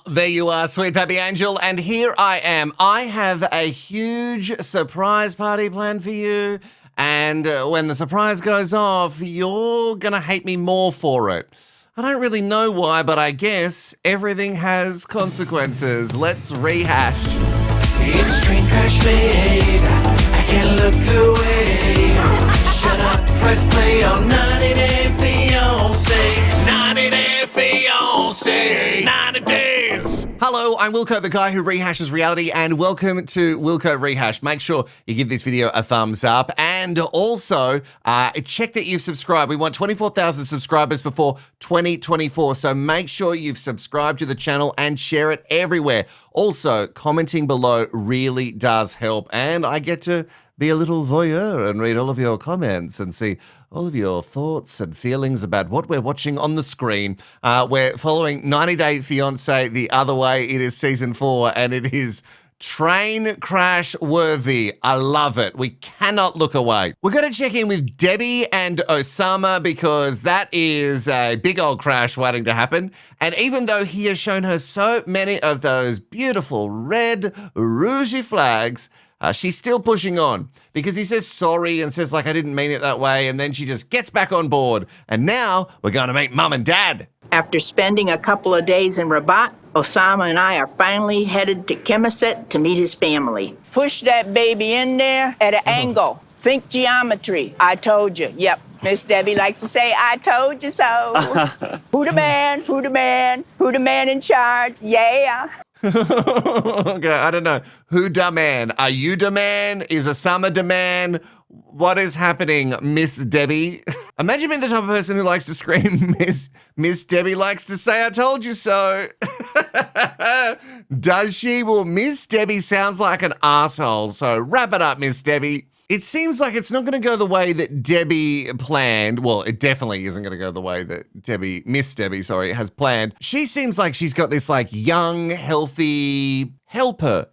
There you are, sweet Pappy Angel, and here I am. I have a huge surprise party planned for you, and when the surprise goes off, you're gonna hate me more for it. I don't really know why, but I guess everything has consequences. Let's rehash. It's train crash made, I can't look away. Shut up, press play on 90 Day Fiancé. 90 Day Fiancé. 90 days. Hello, I'm Wilko, the guy who rehashes reality, and welcome to Wilko Rehashed. Make sure you give this video a thumbs up, and also check that you've subscribed. We want 24,000 subscribers before 2024, so make sure you've subscribed to the channel and share it everywhere. Also, commenting below really does help, and I get to be a little voyeur and read all of your comments and see all of your thoughts and feelings about what we're watching on the screen. We're following 90 Day Fiancé the other way. It is season 4 and it is train crash worthy. I love it. We cannot look away. We're going to check in with Debbie and Osama because that is a big old crash waiting to happen. And even though he has shown her so many of those beautiful red rougey flags, she's still pushing on because he says sorry and says, like, I didn't mean it that way. And then she just gets back on board. And now we're going to meet Mum and Dad. After spending a couple of days in Rabat, Osama and I are finally headed to Kensington to meet his family. Push that baby in there at an angle. Think geometry. I told you. Yep. Miss Debbie likes to say, I told you so. Who the man? Who the man? Who the man in charge? Yeah. Okay, I don't know. Who da man? Are you da man? Is Osama da man? What is happening, Miss Debbie? Imagine being the type of person who likes to scream, Miss Debbie likes to say, I told you so. Does she? Well, Miss Debbie sounds like an arsehole, so wrap it up, Miss Debbie. It seems like it's not going to go the way that Debbie planned. Well, it definitely isn't going to go the way that Miss Debbie, has planned. She seems like she's got this like young, healthy helper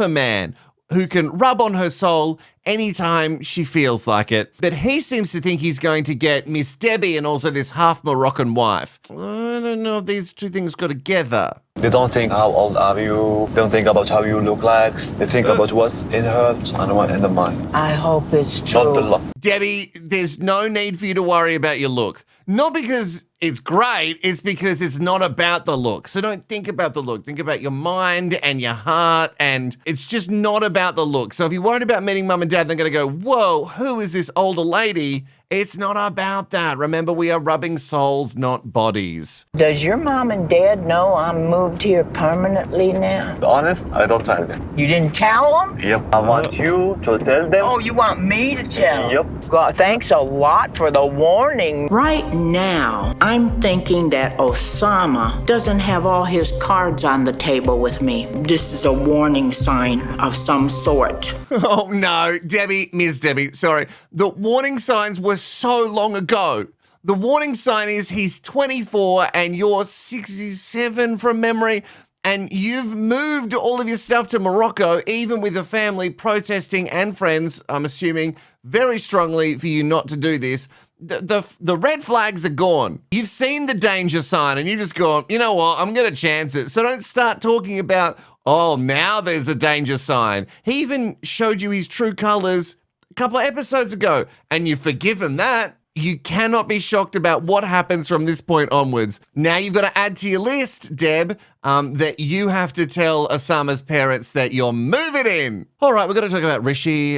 man who can rub on her soul anytime she feels like it. But he seems to think he's going to get Miss Debbie and also this half Moroccan wife. I don't know if these two things go together. They don't think how old are you, don't think about how you look like, they think about what's in her and what in the mind. I hope it's true. Not the luck. Debbie, there's no need for you to worry about your look. Not because it's great, it's because it's not about the look. So don't think about the look. Think about your mind and your heart, and it's just not about the look. So if you're worried about meeting Mum and Dad, they're going to go, whoa, who is this older lady? It's not about that. Remember, we are rubbing souls, not bodies. Does your mom and dad know I'm moved here permanently now? To be honest, I don't tell them. You didn't tell them? Yep. I want you to tell them. Oh, you want me to tell? Yep. God, thanks a lot for the warning. Right now, I'm thinking that Osama doesn't have all his cards on the table with me. This is a warning sign of some sort. Oh no, Debbie, Miss Debbie, sorry. The warning signs were so long ago. The warning sign is he's 24 and you're 67 from memory, and you've moved all of your stuff to Morocco, even with the family protesting and friends, I'm assuming, very strongly for you not to do this. The red flags are gone. You've seen the danger sign and you've just gone, you know what, I'm going to chance it. So don't start talking about, oh, now there's a danger sign. He even showed you his true colors a couple of episodes ago, and you've forgiven that. You cannot be shocked about what happens from this point onwards. Now you've got to add to your list, Deb, that you have to tell Osama's parents that you're moving in. All right, we're going to talk about Rishi.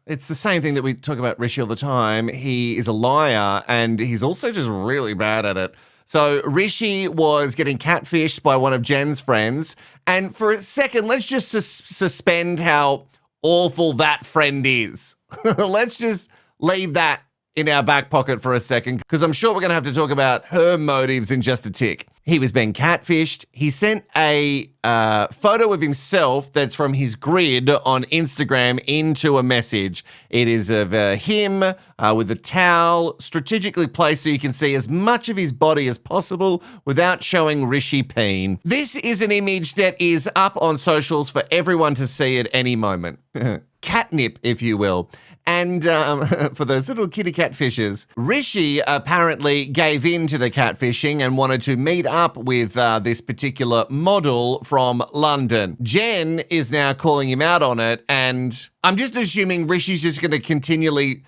It's the same thing that we talk about Rishi all the time. He is a liar, and he's also just really bad at it. So Rishi was getting catfished by one of Jen's friends, and for a second, let's just suspend how awful that friend is. Let's just leave that in our back pocket for a second, because I'm sure we're going to have to talk about her motives in just a tick. He was being catfished. He sent a photo of himself that's from his grid on Instagram into a message. It is of him with a towel strategically placed so you can see as much of his body as possible without showing Rishi peen. This is an image that is up on socials for everyone to see at any moment. catnip, if you will. And for those little kitty cat fishes, Rishi apparently gave in to the catfishing and wanted to meet up with this particular model from London. Jen is now calling him out on it, and I'm just assuming Rishi's just going to continually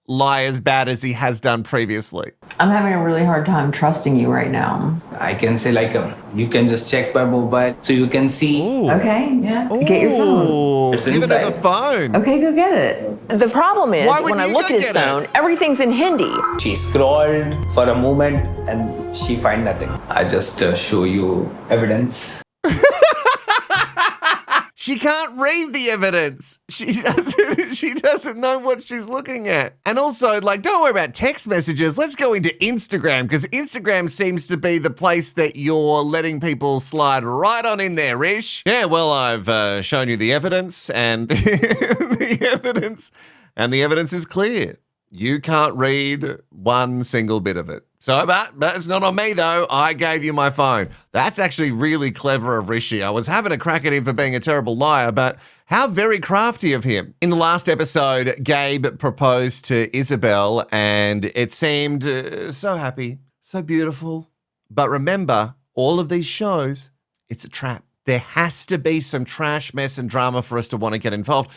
lie as bad as he has done previously. I'm having a really hard time trusting you right now. I can say like you can just check my mobile so you can see. Ooh. Okay, Yeah. get your phone. Ooh, It's give it inside. the phone. Okay, go get it. The problem is, Why would when I you look go at his get it? phone, everything's in Hindi. She scrolled for a moment and she find nothing. I just show you evidence. She can't read the evidence. She doesn't know what she's looking at. And also, like, don't worry about text messages. Let's go into Instagram, because Instagram seems to be the place that you're letting people slide right on in there, Rish. Yeah, well, I've shown you the evidence, and the evidence is clear. You can't read one single bit of it. So, but it's not on me, though. I gave you my phone. That's actually really clever of Rishi. I was having a crack at him for being a terrible liar, but how very crafty of him. In the last episode, Gabe proposed to Isabel, and it seemed so happy, so beautiful. But remember, all of these shows, it's a trap. There has to be some trash, mess, and drama for us to want to get involved.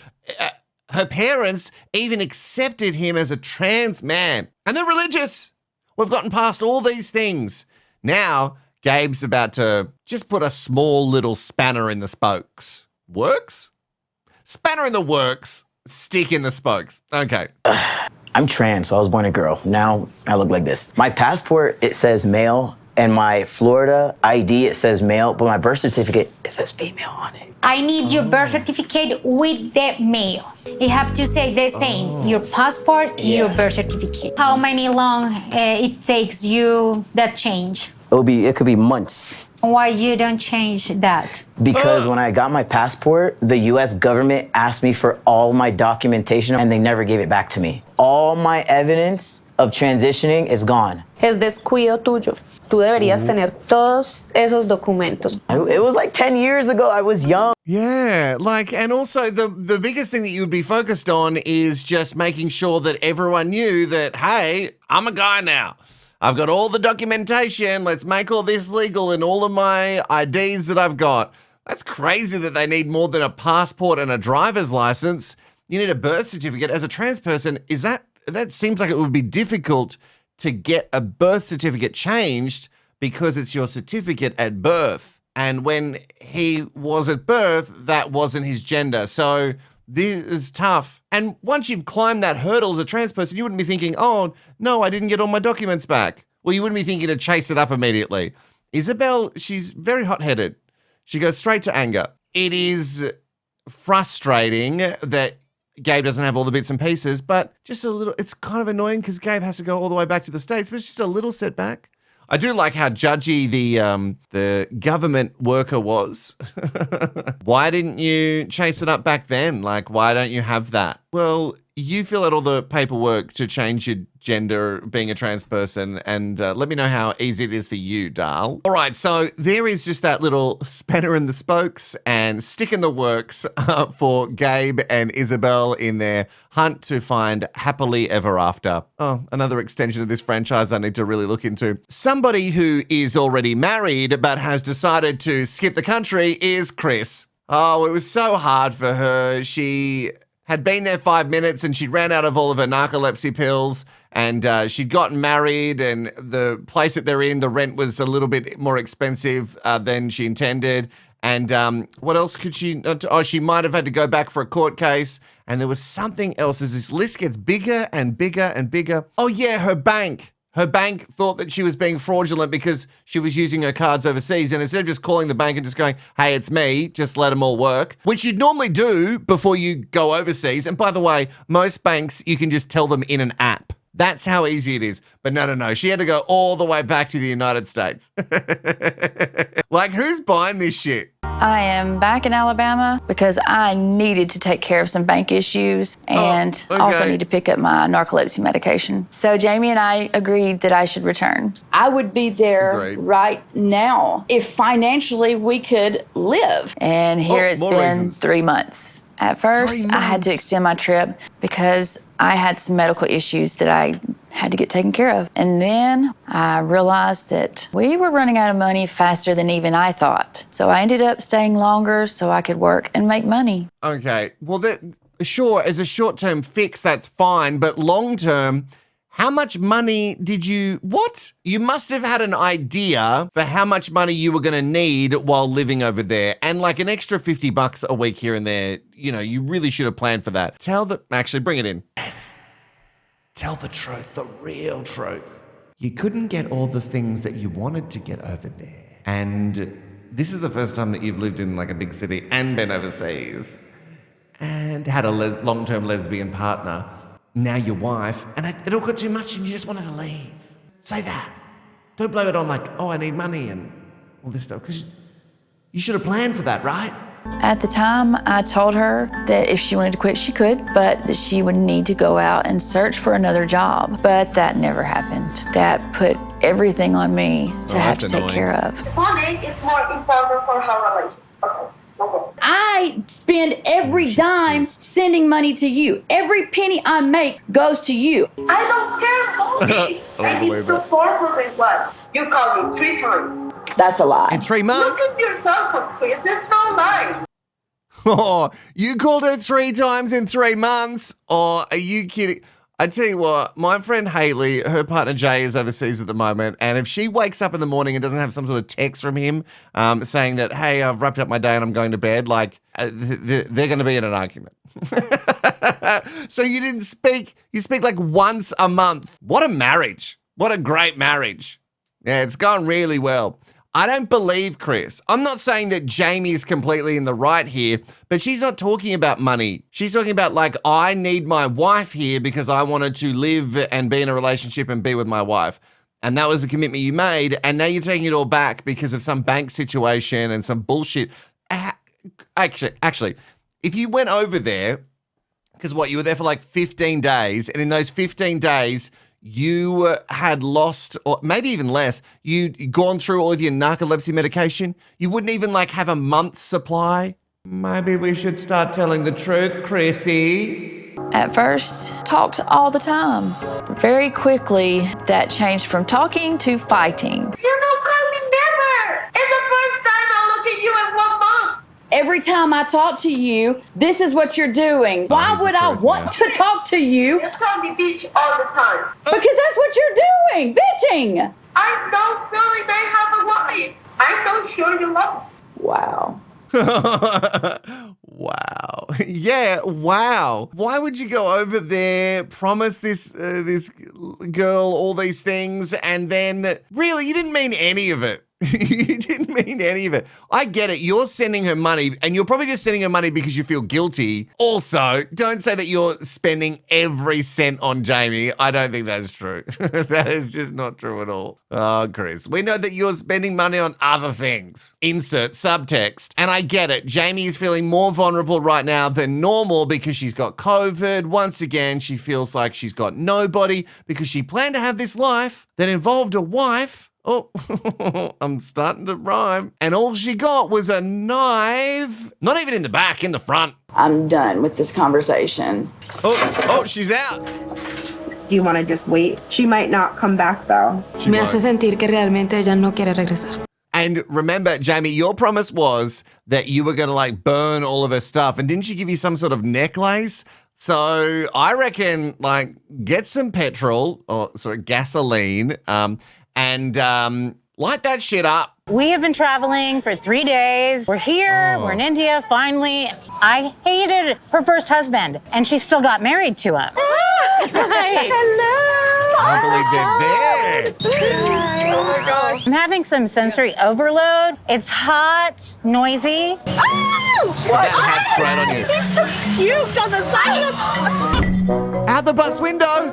Her parents even accepted him as a trans man, and they're religious. We've gotten past all these things. Now, Gabe's about to just put a small little spanner in the spokes. Works? Spanner in the works, stick in the spokes. Okay. I'm trans, so I was born a girl. Now I look like this. My passport, it says male, and my Florida ID, it says male, but my birth certificate, it says female on it. I need your birth certificate with the mail. You have to say the same, your passport, your birth certificate. How many long it takes you that change? It could be months. Why you don't change that? Because when I got my passport, the US government asked me for all my documentation and they never gave it back to me. All my evidence of transitioning is gone. Es descuido tuyo. Tú deberías tener todos esos documentos. It was like 10 years ago. I was young. Yeah, like, and also the biggest thing that you would be focused on is just making sure that everyone knew that, hey, I'm a guy now. I've got all the documentation. Let's make all this legal and all of my IDs that I've got. That's crazy that they need more than a passport and a driver's license. You need a birth certificate. As a trans person, that seems like it would be difficult to get a birth certificate changed because it's your certificate at birth. And when he was at birth, that wasn't his gender. So this is tough. And once you've climbed that hurdle as a trans person, you wouldn't be thinking, oh, no, I didn't get all my documents back. Well, you wouldn't be thinking to chase it up immediately. Isabel, she's very hot-headed. She goes straight to anger. It is frustrating that Gabe doesn't have all the bits and pieces, but just a little, it's kind of annoying because Gabe has to go all the way back to the States, but it's just a little setback. I do like how judgy the government worker was. Why didn't you chase it up back then? Like, why don't you have that? Well, you fill out all the paperwork to change your gender, being a trans person, and let me know how easy it is for you, Darl. All right, so there is just that little spanner in the spokes and stick in the works for Gabe and Isabel in their hunt to find happily ever after. Oh, another extension of this franchise I need to really look into. Somebody who is already married but has decided to skip the country is KRIS. Oh, it was so hard for her. She had been there 5 minutes and she'd ran out of all of her narcolepsy pills, and she'd gotten married, and the place that they're in, the rent was a little bit more expensive than she intended. And what else could she, she might have had to go back for a court case, and there was something else as this list gets bigger and bigger and bigger. Oh yeah, her bank. Her bank thought that she was being fraudulent because she was using her cards overseas, and instead of just calling the bank and just going, hey, it's me, just let them all work, which you'd normally do before you go overseas. And by the way, most banks, you can just tell them in an app. That's how easy it is. But no. She had to go all the way back to the United States. Like, who's buying this shit? I am back in Alabama because I needed to take care of some bank issues and also need to pick up my narcolepsy medication. So Jamie and I agreed that I should return. I would be there right now if financially we could live. And here it's been 3 months. At first, 3 I had to months. extend my trip because I had some medical issues that I had to get taken care of. And then I realized that we were running out of money faster than even I thought. So I ended up staying longer so I could work and make money. Okay. Well, sure, as a short-term fix, that's fine. But long-term, how much money did you... What? You must have had an idea for how much money you were going to need while living over there. And like an extra $50 a week here and there, you know, you really should have planned for that. Actually, bring it in. Yes. Tell the truth, the real truth. You couldn't get all the things that you wanted to get over there. And this is the first time that you've lived in like a big city and been overseas and had a long-term lesbian partner. Now your wife, and it all got too much and you just wanted to leave. Say that. Don't blame it on like, oh, I need money and all this stuff, because you should have planned for that, right? At the time, I told her that if she wanted to quit, she could, but that she would need to go out and search for another job. But that never happened. That put everything on me to have to take care of. Money is more important for her relationship. Okay. I spend every dime sending money to you. Every penny I make goes to you. I don't care, Molly. I need support for this one. You called me 3 times. That's a lie. In 3 months? Look at yourself, KRIS. It's no lie. Oh, you called her 3 times in 3 months? Or are you kidding? I tell you what, my friend Haley, her partner Jay is overseas at the moment, and if she wakes up in the morning and doesn't have some sort of text from him saying that, hey, I've wrapped up my day and I'm going to bed, like, they're going to be in an argument. So you didn't speak, you speak like once a month. What a marriage. What a great marriage. Yeah, it's gone really well. I don't believe KRIS. I'm not saying that Jamie is completely in the right here, but she's not talking about money. She's talking about like, I need my wife here because I wanted to live and be in a relationship and be with my wife. And that was the commitment you made. And now you're taking it all back because of some bank situation and some bullshit. Actually, if you went over there, because what, you were there for like 15 days, and in those 15 days, you had lost, or maybe even less, you'd gone through all of your narcolepsy medication, you wouldn't even like have a month's supply. Maybe we should start telling the truth, Chrissy. At first, talked all the time. Very quickly, that changed from talking to fighting. You don't call me never. It's the first time I look at you in 1 month. Every time I talk to you, this is what you're doing. Why would I want to talk to you? You call me bitch all the time. Because that's what you're doing, bitching. I don't feel like I have a wife. I don't show you love. Wow. Wow. Yeah, wow. Why would you go over there, promise this girl all these things, and then really you didn't mean any of it? You didn't mean any of it. I get it. You're sending her money, and you're probably just sending her money because you feel guilty. Also, don't say that you're spending every cent on Jamie. I don't think that's true. That is just not true at all. Oh, KRIS, we know that you're spending money on other things. Insert subtext. And I get it. Jamie is feeling more vulnerable right now than normal because she's got COVID. Once again, she feels like she's got nobody because she planned to have this life that involved a wife. Oh, I'm starting to rhyme. And all she got was a knife. Not even in the back, in the front. I'm done with this conversation. Oh, she's out. Do you want to just wait? She might not come back though. Me hace sentir que realmente ella no quiere regresar. And remember, Jamie, your promise was that you were going to like burn all of her stuff. And didn't she give you some sort of necklace? So I reckon like get some petrol or gasoline, and light that shit up. We have been traveling for 3 days. We're here, we're in India, finally. I hated her first husband, and she still got married to him. Hello! I can't believe they're there. Oh my gosh. I'm having some sensory overload. It's hot, noisy. That hat's great on you. It's just cute on the side. Out the bus window.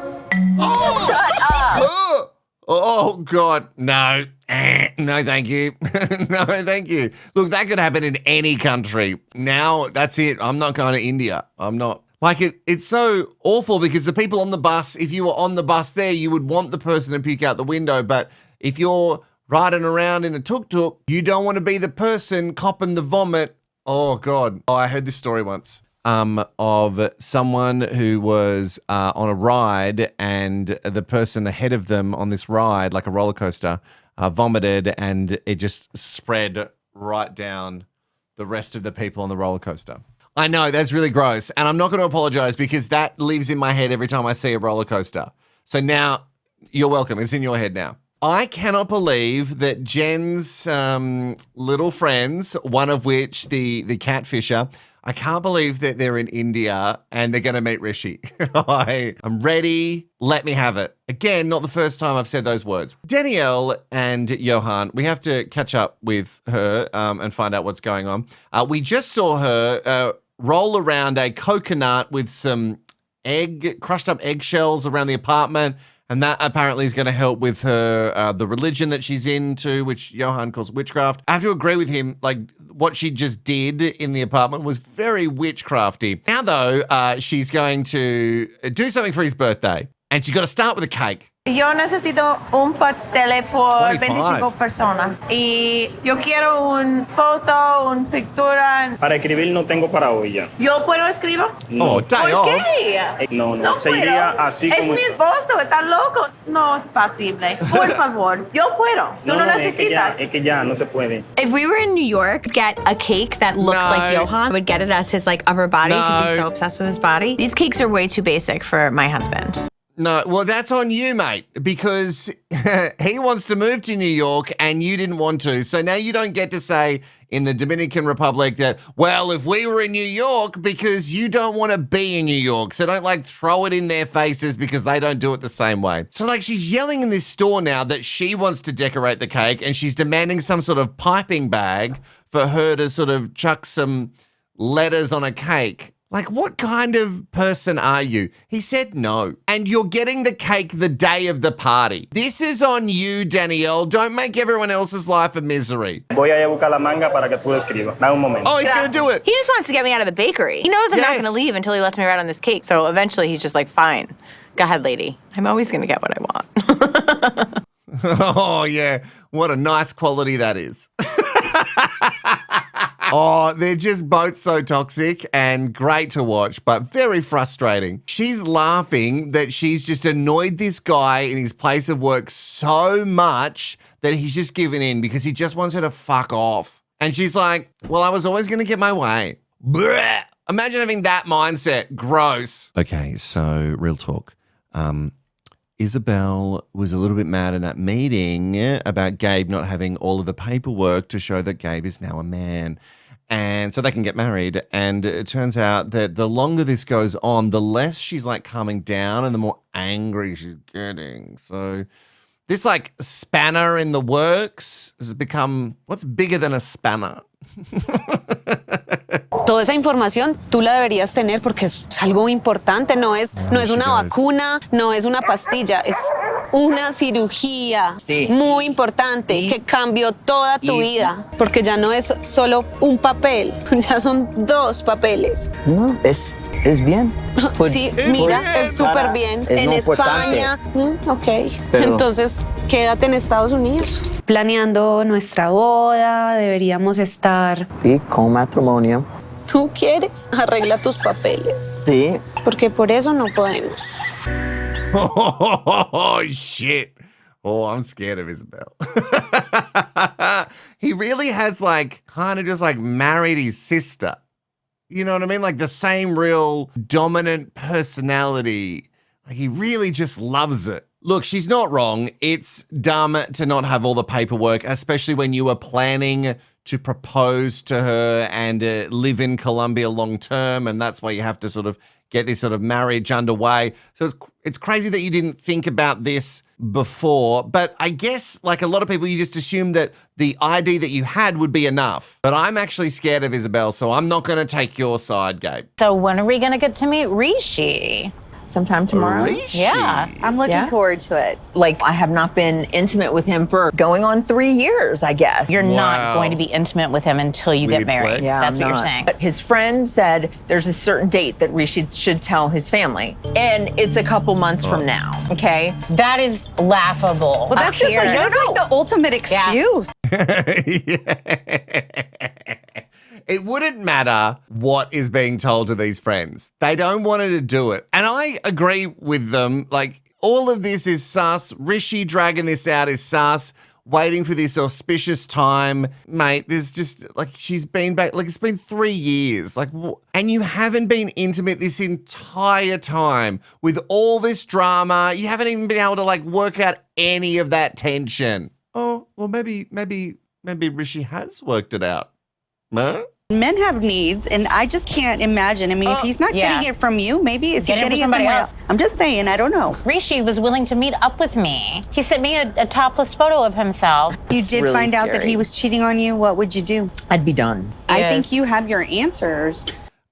Oh! Shut up. Oh, God. No. No, thank you. No, thank you. Look, that could happen in any country. Now, that's it. I'm not going to India. I'm not. Like, it's so awful because the people on the bus, if you were on the bus there, you would want the person to peek out the window. But if you're riding around in a tuk-tuk, you don't want to be the person copping the vomit. Oh, God. Oh, I heard this story once. of someone who was on a ride, and the person ahead of them on this ride, like a roller coaster, vomited, and it just spread right down the rest of the people on the roller coaster. I know, that's really gross, and I'm not going to apologize because that lives in my head every time I see a roller coaster. So now, you're welcome. It's in your head now. I cannot believe that Jen's little friends, one of which, the catfisher, I can't believe that they're in India and they're going to meet Rishi. I'm ready. Let me have it. Again, not the first time I've said those words. Danielle and Johan, we have to catch up with her and find out what's going on. We just saw her roll around a coconut with some crushed up eggshells around the apartment. And that apparently is going to help with her, the religion that she's into, which Johan calls witchcraft. I have to agree with him, like what she just did in the apartment was very witchcrafty. Now, though, she's going to do something for his birthday. And she's got to start with a cake. Yo necesito un pastel por 25. 25 personas. Y yo quiero un foto, un pintura. Para escribir no tengo para hoy ya. ¿Yo puedo escribir? No. Oh, day ¿Por off. qué? No, se iría así es como... mi esposo, ¿estás loco? No es posible. Por favor, yo puedo. Tú no necesitas. Es que ya no se puede. If we were in New York, get a cake that looks like Johan, I would get it as his like upper body because he's so obsessed with his body. These cakes are way too basic for my husband. No, well, that's on you, mate, because he wants to move to New York and you didn't want to. So now you don't get to say in the Dominican Republic that, well, if we were in New York, because you don't want to be in New York. So don't like throw it in their faces because they don't do it the same way. So like she's yelling in this store now that she wants to decorate the cake and she's demanding some sort of piping bag for her to sort of chuck some letters on a cake. Like, what kind of person are you? He said no. And you're getting the cake the day of the party. This is on you, Danielle. Don't make everyone else's life a misery. Voy a ir a buscar la manga para que tú escribas. Da un momento. Oh, he's going to do it. He just wants to get me out of the bakery. He knows I'm not going to leave until he lets me write on this cake. So eventually he's just like, fine. Go ahead, lady. I'm always going to get what I want. Oh, yeah. What a nice quality that is. Oh, they're just both so toxic and great to watch, but very frustrating. She's laughing that she's just annoyed this guy in his place of work so much that he's just given in because he just wants her to fuck off. And she's like, well, I was always going to get my way. Blech. Imagine having that mindset. Gross. Okay, so real talk. Isabel was a little bit mad in that meeting about Gabe not having all of the paperwork to show that Gabe is now a man. And so they can get married. And it turns out that the longer this goes on, the less she's like calming down and the more angry she's getting. So this like spanner in the works has become, what's bigger than a spanner? Toda esa información tú la deberías tener porque es algo importante, no es una vacuna, no es una pastilla, es una cirugía muy importante que cambió toda tu vida, porque ya no es solo un papel, ya son dos papeles. No, es bien. Sí, mira, es súper bien. En España, ok. Pero- Entonces, quédate en Estados Unidos. Planeando nuestra boda, deberíamos estar... Sí, con matrimonio. ¿Tú quieres? Arregla tus papeles. Sí. Porque por eso no podemos. Oh, shit. Oh, I'm scared of Isabel. He really has like kind of just like married his sister. You know what I mean? Like the same real dominant personality. Like he really just loves it. Look, she's not wrong. It's dumb to not have all the paperwork, especially when you were planning to propose to her and live in Colombia long term. And that's why you have to sort of get this sort of marriage underway. So it's crazy that you didn't think about this before. But I guess like a lot of people, you just assumed that the ID that you had would be enough. But I'm actually scared of Isabel, so I'm not going to take your side, Gabe. So when are we going to get to meet Rishi? Sometime tomorrow. Rishi. Yeah. I'm looking forward to it. Like, I have not been intimate with him for going on 3 years, I guess. You're not going to be intimate with him until you Weird get married. flex. Yeah, That's I'm what you're not. saying. But his friend said there's a certain date that Rishi should tell his family. And it's a couple months from now, okay? That is laughable. Well, that's just like, that's like the ultimate excuse. it wouldn't matter what is being told to these friends. They don't want her to do it. And I agree with them. Like, all of this is sus. Rishi dragging this out is sus. Waiting for this auspicious time. Mate, there's just, like, she's been back, like, it's been 3 years. Like, and you haven't been intimate this entire time with all this drama. You haven't even been able to, like, work out any of that tension. Oh, well, maybe Rishi has worked it out. Huh? Men have needs, and I just can't imagine. I mean, if he's not getting it from you, maybe is he getting it somewhere else? I'm just saying, I don't know. Rishi was willing to meet up with me. He sent me a topless photo of himself. You did really find out that scary. he was cheating on you. What would you do? I'd be done. I think you have your answers.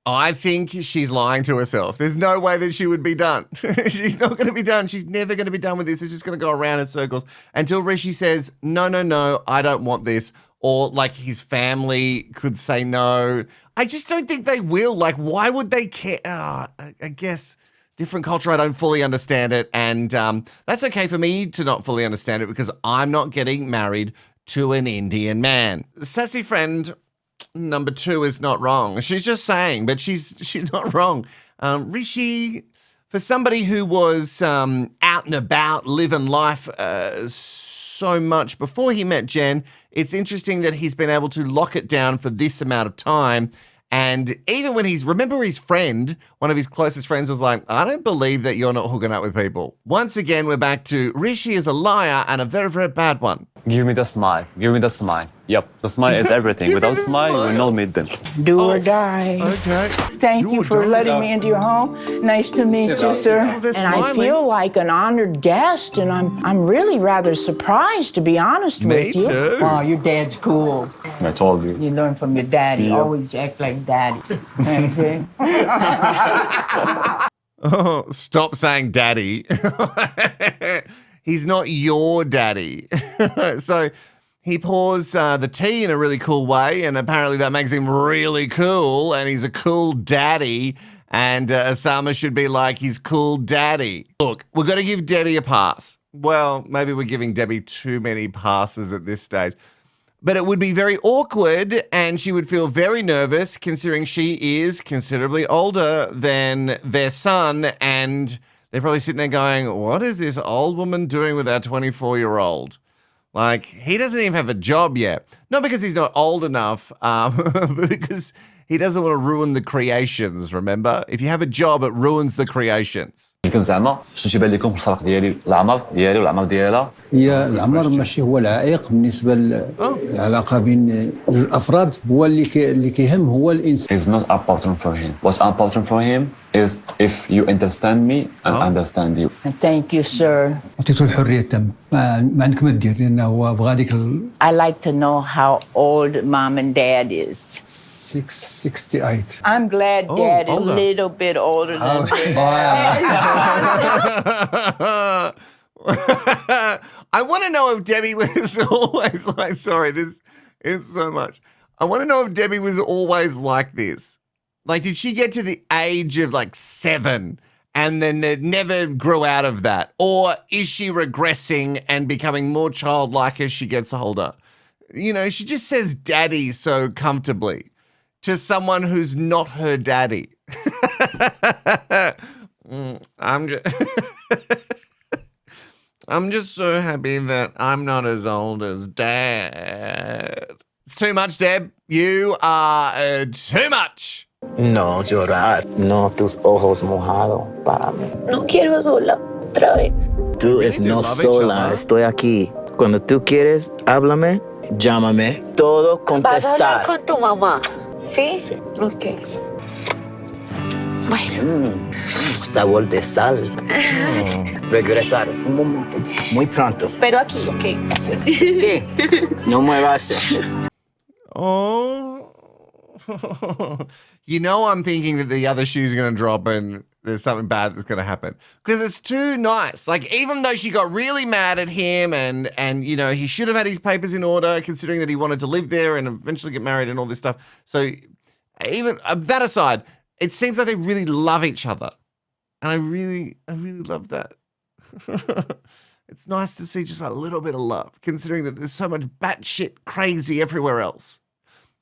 I think she's lying to herself. There's no way that she would be done. She's not going to be done. She's never going to be done with this. It's just going to go around in circles until Rishi says, no, I don't want this. Or like his family could say no. I just don't think they will. Like, why would they care? I guess different culture. I don't fully understand it. And that's okay for me to not fully understand it because I'm not getting married to an Indian man. Sassy friend number 2 is not wrong. She's just saying, but she's not wrong. Rishi, for somebody who was out and about, living life so much before he met Jen, it's interesting that he's been able to lock it down for this amount of time. And even when remember his friend, one of his closest friends was like, I don't believe that you're not hooking up with people. Once again, we're back to Rishi is a liar and a very, very bad one. Give me the smile. Give me the smile. Yep, the smile is everything. Without smile, you will not meet them. Do or die. Okay. Thank you for letting me into your home. Nice to meet you, sir. Oh, they're And I smiling. feel like an honored guest, and I'm really rather surprised, to be honest with you. Oh, your dad's cool. I told you. You learn from your daddy. Yep. Always act like daddy. Okay? Oh, stop saying daddy. He's not your daddy. So he pours the tea in a really cool way, and apparently that makes him really cool, and he's a cool daddy, and Osama should be like his cool daddy. Look, we've got to give Debbie a pass. Well, maybe we're giving Debbie too many passes at this stage. But it would be very awkward, and she would feel very nervous considering she is considerably older than their son, and they're probably sitting there going, what is this old woman doing with our 24-year-old? Like, he doesn't even have a job yet. Not because he's not old enough, but because he doesn't want to ruin the creations, remember? If you have a job, it ruins the creations. يمكن زعما شنو تيبان لكم الفرق ديالي العمر ديالي والعمر ديالها؟ هي العمر ماشي هو العائق بالنسبه للعلاقه بين الافراد هو اللي كيهم هو الانسان. It's not important for him. What's important for him is if you understand me and understand you. Thank you, sir. عطيته الحريه التامه ما عندك ما دير لانه هو بغى ديك I like to know how old mom and dad is. 68. I'm glad dad is a little bit older than me. I want to know if Debbie was always like, sorry, this is so much. I want to know if Debbie was always like this. Like, did she get to the age of like 7 and then they never grew out of that? Or is she regressing and becoming more childlike as she gets older? You know, she just says daddy so comfortably to someone who's not her daddy. I'm just so happy that I'm not as old as Dad. It's too much, Deb. You are too much. No llorar, no tus ojos mojados para mí. No quiero sola otra vez. Tú es no sola, estoy aquí. Cuando tú quieres, háblame, llámame, todo ¿Vas a hablar contestar. con tu mamá? ¿Sí? Ok. Bueno. Sabor de sal. Regresar un momento, muy pronto. Espero aquí, ok. Sí, no muevas. Oh. You know I'm thinking that the other shoe's going to drop and there's something bad that's going to happen. Because it's too nice. Like, even though she got really mad at him and you know, he should have had his papers in order considering that he wanted to live there and eventually get married and all this stuff. So even that aside, it seems like they really love each other. And I really love that. It's nice to see just a little bit of love, considering that there's so much batshit crazy everywhere else.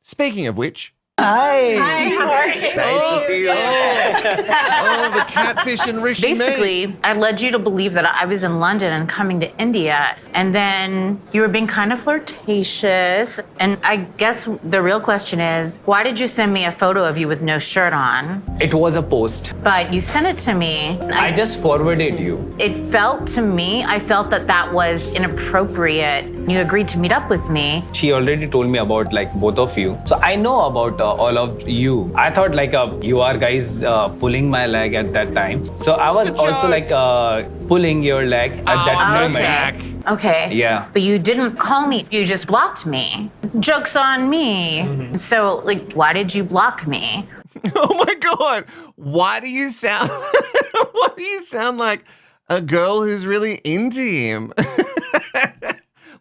Speaking of which, Hi. Hi, how are you? Nice to see you. Oh, the catfish and Rishi meet. Basically, I led you to believe that I was in London and coming to India, and then you were being kind of flirtatious. And I guess the real question is, why did you send me a photo of you with no shirt on? It was a post. But you sent it to me. I just forwarded you. It felt to me, I felt that that was inappropriate. You agreed to meet up with me. She already told me about like both of you. So I know about all of you. I thought like you are guys pulling my leg at that time. So I was also like pulling your leg at that moment. Okay. Yeah. But you didn't call me. You just blocked me. Joke's on me. So, like, why did you block me? Oh my God. Why do you sound why do you sound like a girl who's really into him?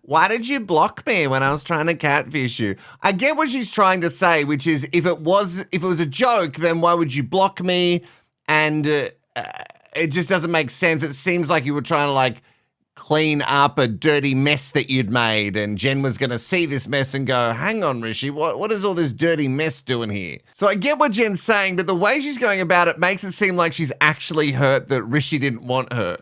Why did you block me when I was trying to catfish you? I get what she's trying to say, which is if it was a joke, then why would you block me? And it just doesn't make sense. It seems like you were trying to like clean up a dirty mess that you'd made, and Jen was going to see this mess and go, hang on, Rishi, what is all this dirty mess doing here? So I get what Jen's saying, but the way she's going about it makes it seem like she's actually hurt that Rishi didn't want her.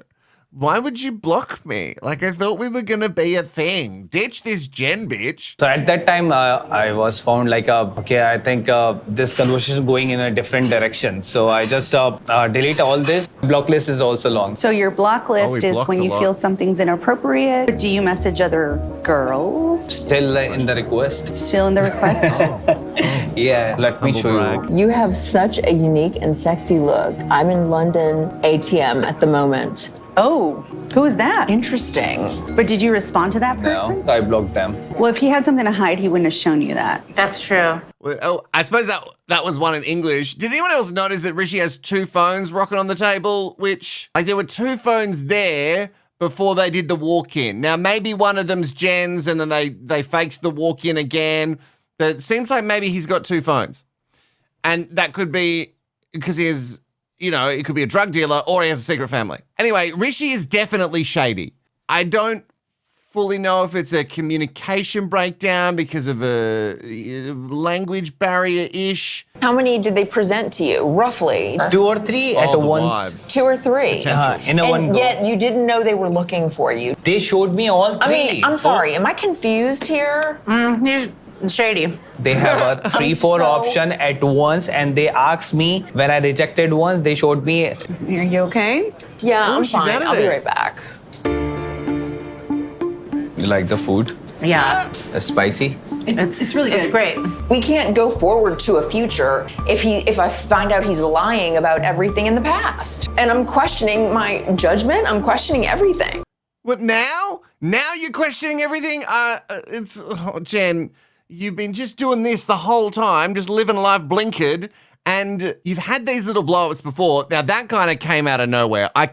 Why would you block me? Like, I thought we were going to be a thing. Ditch this Jen bitch. So at that time, I was found like, okay, I think this conversation is going in a different direction. So I just delete all this. Block list is also long. So your block list is when you a feel lot. something's inappropriate. Do you message other girls? Still in the request. Still in the request? Yeah, let me show you. You have such a unique and sexy look. I'm in London ATM at the moment. Oh, who is that? Interesting. But did you respond to that person? No, I blocked them. Well, if he had something to hide, he wouldn't have shown you that. That's true. Well, oh, I suppose that was one in English. Did anyone else notice that Rishi has two phones rocking on the table? Which, like, there were two phones there before they did the walk-in. Now, maybe one of them's Jen's and then they faked the walk-in again. But it seems like maybe he's got two phones. And that could be because he has, you know, it could be a drug dealer or he has a secret family. Anyway, Rishi is definitely shady. I don't fully know if it's a communication breakdown because of a language barrier-ish. How many did they present to you, roughly? 2 or 3 at once. 2 or 3. In a one And go. yet you didn't know they were looking for you. They showed me all 3. I mean, I'm sorry, am I confused here? You're shady. They have a 3-4 option at once, and they asked me when I rejected once. They showed me. Are you okay? Yeah, Oh, I'm she's fine. out of I'll be there. right back. You like the food? Yeah. It's spicy. It's really good. It's great. We can't go forward to a future if I find out he's lying about everything in the past. And I'm questioning my judgment. I'm questioning everything. What now? Now you're questioning everything? Jen, you've been just doing this the whole time, just living life blinkered, and you've had these little blow-ups before. Now, that kind of came out of nowhere. I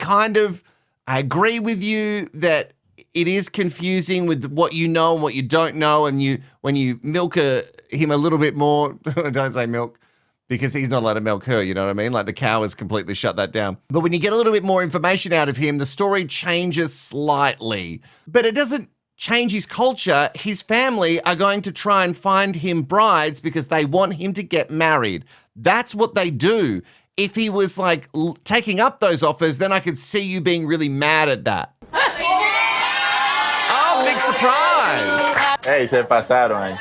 agree with you that it is confusing with what you know and what you don't know, and when you milk him a little bit more, don't say milk, because he's not allowed to milk her, you know what I mean? Like the cow has completely shut that down. But when you get a little bit more information out of him, the story changes slightly. But it doesn't change his culture. His family are going to try and find him brides because they want him to get married. That's what they do. If he was like taking up those offers, then I could see you being really mad at that. Oh, big surprise. Hey, se pasaron ahí.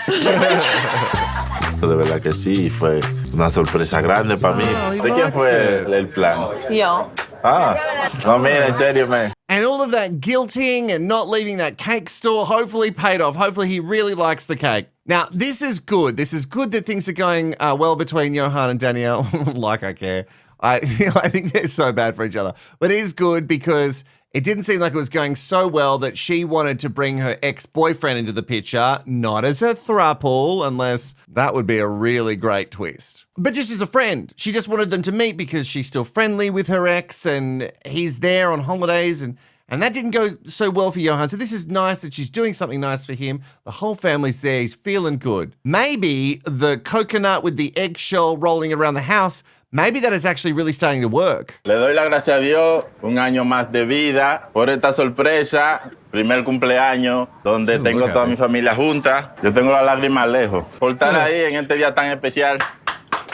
De verdad que sí, fue una sorpresa grande para mí. ¿De quién fue el plan? Yo. Ah, no, mira, en serio, man. And all of that guilting and not leaving that cake store hopefully paid off. Hopefully he really likes the cake. Now, this is good. This is good that things are going well between Johan and Danielle. Like I care. I think they're so bad for each other. But it is good because it didn't seem like it was going so well that she wanted to bring her ex-boyfriend into the picture, not as a throuple, unless that would be a really great twist. But just as a friend. She just wanted them to meet because she's still friendly with her ex and he's there on holidays and that didn't go so well for Johan. So this is nice that she's doing something nice for him. The whole family's there. He's feeling good. Maybe the coconut with the eggshell rolling around the house, maybe that is actually really starting to work. Le doy la gracia a Dios, un año más de vida, por esta sorpresa. primer cumpleaños, donde tengo toda mi familia junta. Yo tengo las lágrimas lejos. Por estar ahí en este día tan especial.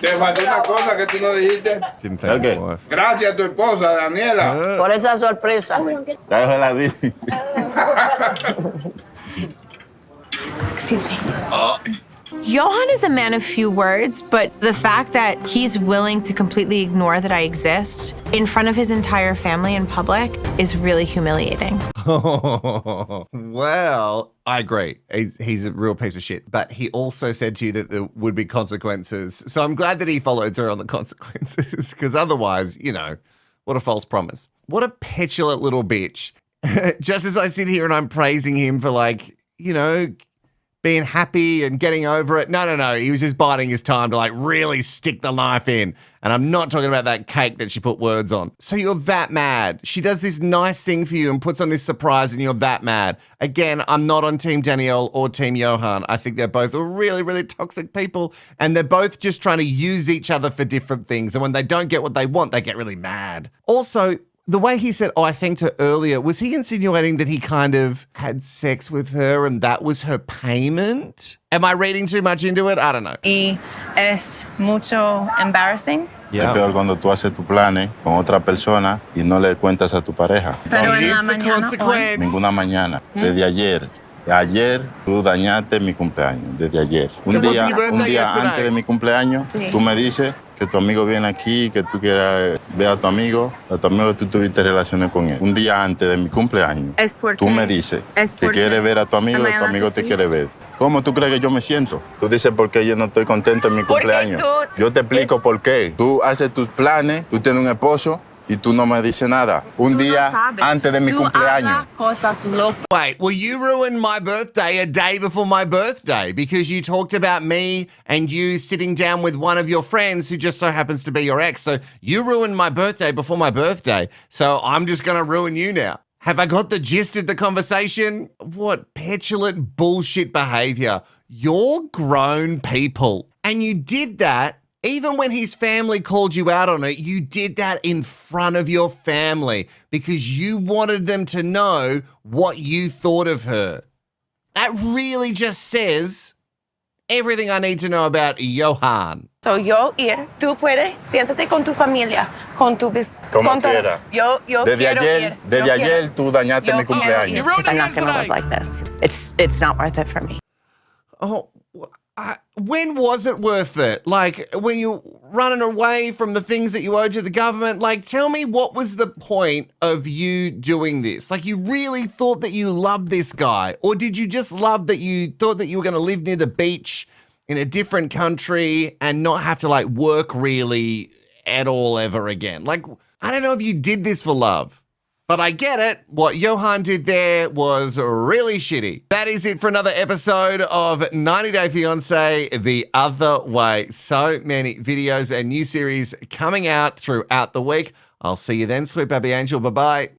Te faltó una cosa que tú no dijiste. ¿Qué? Gracias a tu esposa, Daniela. Por esa sorpresa. Ya yo se la di. Excuse me. Johan is a man of few words, but the fact that he's willing to completely ignore that I exist in front of his entire family in public is really humiliating. Well, I agree. He's a real piece of shit. But he also said to you that there would be consequences. So I'm glad that he followed through on the consequences, because otherwise, you know, what a false promise. What a petulant little bitch. Just as I sit here and I'm praising him for, like, you know, being happy and getting over it. No. He was just biding his time to, like, really stick the knife in. And I'm not talking about that cake that she put words on. So you're that mad. She does this nice thing for you and puts on this surprise and you're that mad. Again, I'm not on Team Danielle or Team Johan. I think they're both really, really toxic people. And they're both just trying to use each other for different things. And when they don't get what they want, they get really mad. Also, the way he said, I thanked her earlier, was he insinuating that he kind of had sex with her and that was her payment? Am I reading too much into it? I don't know. Y es mucho embarrassing. Es peor cuando tú haces tus planes con otra persona y no le cuentas a tu pareja. Pero en la mañana hoy. Ninguna mañana. Desde ayer. Ayer tú dañaste mi cumpleaños. Desde ayer. Un día antes de mi cumpleaños, tú me dices que tu amigo viene aquí, que tú quieras ver a tu amigo tú tuviste relaciones con él. Un día antes de mi cumpleaños, tú me dices que quieres ver a tu amigo y tu amigo te quiere ver. ¿Cómo tú crees que yo me siento? Tú dices por qué yo no estoy contento en mi cumpleaños. Yo te explico por qué. Tú haces tus planes, tú tienes un esposo, y tú no me dices nada. Un día antes de mi cumpleaños. Wait, well, you ruined my birthday a day before my birthday because you talked about me and you sitting down with one of your friends who just so happens to be your ex. So you ruined my birthday before my birthday. So I'm just going to ruin you now. Have I got the gist of the conversation? What petulant bullshit behavior. You're grown people. And you did that. Even when his family called you out on it, you did that in front of your family because you wanted them to know what you thought of her. That really just says everything I need to know about Johan. So yo ir, tú puedes, siéntate con tu familia, con tu Como quiera. Yo Desde ayer tú dañaste mi cumpleaños. I'm not going to live like this. It's not worth it for me. Oh, when was it worth it? Like, when you're running away from the things that you owed to the government, like, tell me what was the point of you doing this? Like, you really thought that you loved this guy? Or did you just love that you thought that you were going to live near the beach in a different country and not have to, like, work really at all ever again? Like, I don't know if you did this for love. But I get it. What Johan did there was really shitty. That is it for another episode of 90 Day Fiancé The Other Way. So many videos and new series coming out throughout the week. I'll see you then, sweet baby angel. Bye-bye.